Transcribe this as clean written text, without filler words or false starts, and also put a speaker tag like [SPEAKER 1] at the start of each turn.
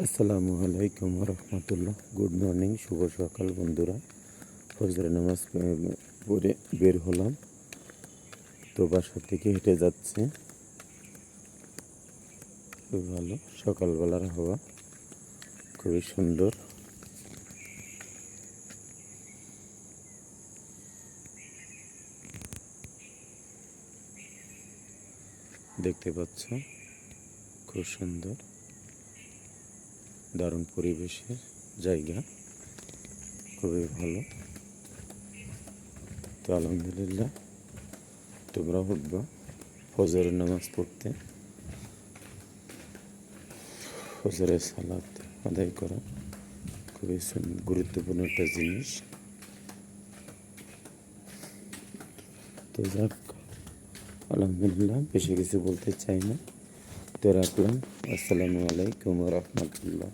[SPEAKER 1] আসসালামু আলাইকুম রহমতুল্লাহ। Good morning, শুভ সকাল বন্ধুরা। ফজরের নামাজ পড়ে বের হলাম, তো বাসা থেকে হেঁটে যাচ্ছে। খুব ভালো, সকালবেলার হাওয়া খুবই সুন্দর। দেখতে পাচ্ছ, খুব সুন্দর দারুণ পরিবেশের জায়গা, খুবই ভালো। তো আলহামদুলিল্লাহ, তোমরা উঠবা ফজরের নামাজ পড়তে। ফজরের সালাত আদায় করা খুবই গুরুত্বপূর্ণ একটা জিনিস। তো যাক, আলহামদুলিল্লাহ, বেশি কিছু বলতে চাই না, তো রাখলাম। আসসালামু আলাইকুম রহমতুল্লাহ।